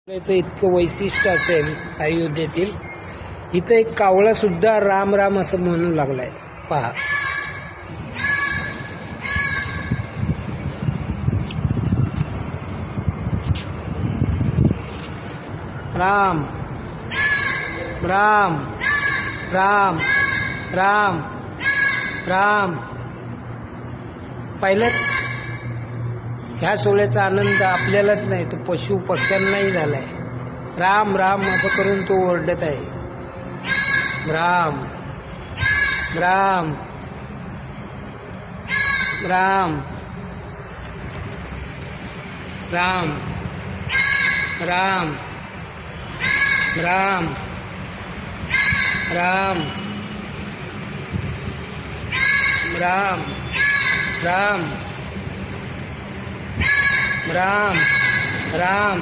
याचं इतकं वैशिष्ट्य असेल अयोध्येतील, इथं एक कावळा सुद्धा राम राम असं म्हणू लागलाय. पहा, राम राम राम राम राम. पाहिलं, ह्या सोहळ्याचा आनंद आपल्यालाच नाही तर पशु पक्ष्यांनाही झालाय. राम राम असं करून तो ओरडत आहे. राम राम राम राम राम राम राम राम राम राम राम